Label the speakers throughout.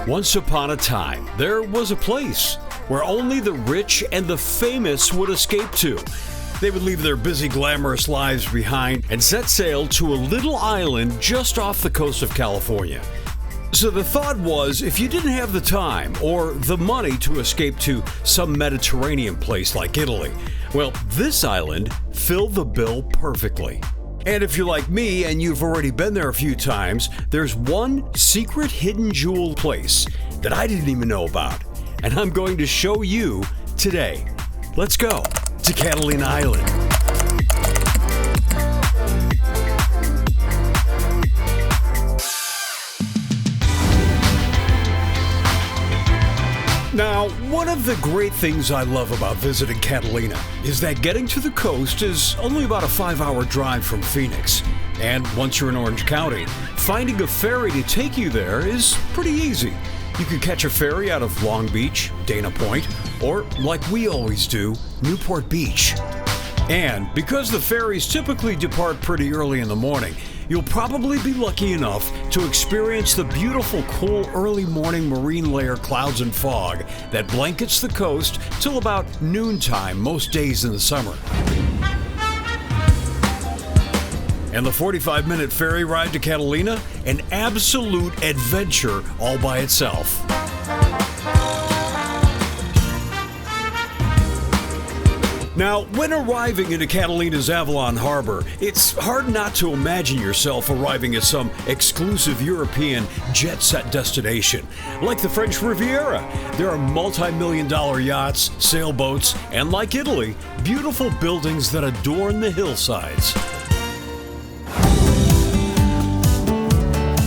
Speaker 1: Once upon a time, there was a place where only the rich and the famous would escape to. They would leave their busy, glamorous lives behind and set sail to a little island just off the coast of California. So the thought was, if you didn't have the time or the money to escape to some Mediterranean place like Italy, well, this island filled the bill perfectly. And if you're like me and you've already been there a few times, there's one secret hidden jewel place that I didn't even know about, and I'm going to show you today. Let's go to Catalina Island. Now, one of the great things I love about visiting Catalina is that getting to the coast is only about a 5-hour drive from Phoenix. And once you're in Orange County, finding a ferry to take you there is pretty easy. You can catch a ferry out of Long Beach, Dana Point, or, like we always do, Newport Beach. And because the ferries typically depart pretty early in the morning, you'll probably be lucky enough to experience the beautiful, cool, early morning marine layer clouds and fog that blankets the coast till about noontime most days in the summer. And the 45-minute ferry ride to Catalina, an absolute adventure all by itself. Now, when arriving into Catalina's Avalon Harbor, it's hard not to imagine yourself arriving at some exclusive European jet-set destination. Like the French Riviera, there are multi-million-dollar yachts, sailboats, and like Italy, beautiful buildings that adorn the hillsides.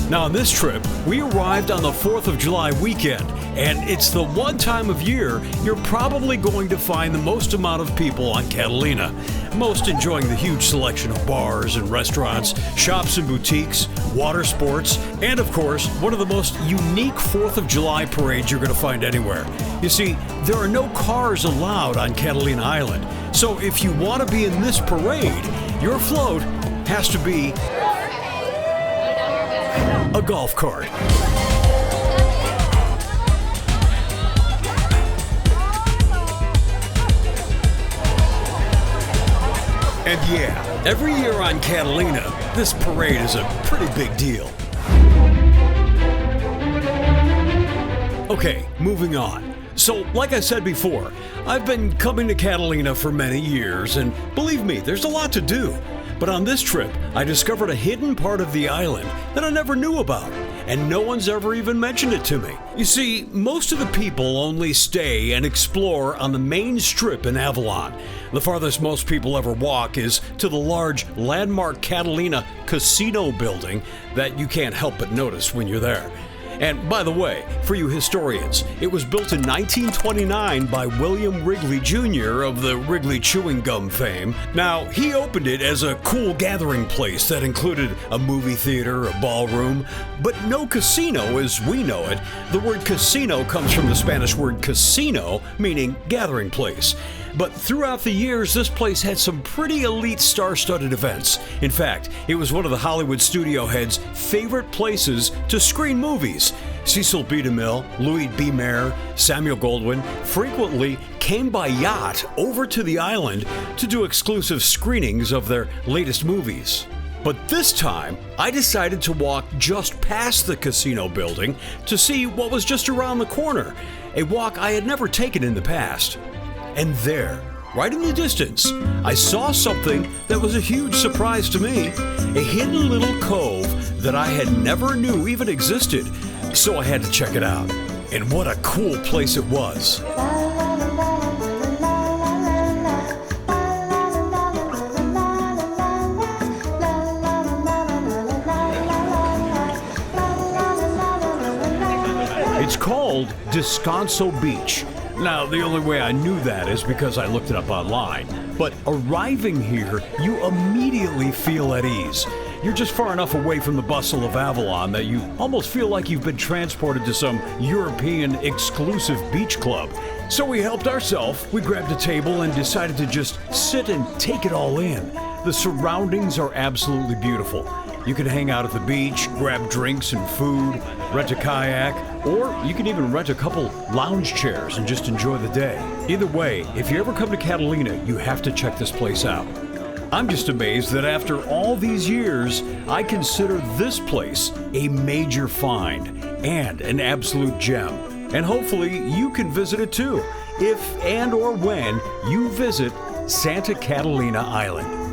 Speaker 1: Now, on this trip, we arrived on the 4th of July weekend, and it's the one time of year you're probably going to find the most amount of people on Catalina, most enjoying the huge selection of bars and restaurants, shops and boutiques, water sports, and of course, one of the most unique 4th of July parades you're going to find anywhere. You see, there are no cars allowed on Catalina Island, so if you want to be in this parade, your float has to be a golf cart. And yeah, every year on Catalina, this parade is a pretty big deal. Okay, moving on. So, like I said before, I've been coming to Catalina for many years, and believe me, there's a lot to do. But on this trip, I discovered a hidden part of the island that I never knew about, and no one's ever even mentioned it to me. You see, most of the people only stay and explore on the main strip in Avalon. The farthest most people ever walk is to the large landmark Catalina casino building that you can't help but notice when you're there. And by the way, for you historians, it was built in 1929 by William Wrigley Jr. of the Wrigley Chewing Gum fame. Now, he opened it as a cool gathering place that included a movie theater, a ballroom, but no casino as we know it. The word casino comes from the Spanish word casino, meaning gathering place. But throughout the years, this place had some pretty elite star-studded events. In fact, it was one of the Hollywood studio heads' favorite places to screen movies. Cecil B. DeMille, Louis B. Mayer, Samuel Goldwyn frequently came by yacht over to the island to do exclusive screenings of their latest movies. But this time, I decided to walk just past the casino building to see what was just around the corner, a walk I had never taken in the past. And there, right in the distance, I saw something that was a huge surprise to me, a hidden little cove that I had never knew even existed, so I had to check it out. And what a cool place it was. It's called Descanso Beach. Now, the only way I knew that is because I looked it up online. But arriving here, you immediately feel at ease. You're just far enough away from the bustle of Avalon that you almost feel like you've been transported to some European exclusive beach club. So we helped ourselves, we grabbed a table and decided to just sit and take it all in. The surroundings are absolutely beautiful. You can hang out at the beach, grab drinks and food, rent a kayak, or you can even rent a couple lounge chairs and just enjoy the day. Either way, if you ever come to Catalina, you have to check this place out. I'm just amazed that after all these years, I consider this place a major find and an absolute gem. And hopefully you can visit it too, if and or when you visit Santa Catalina Island.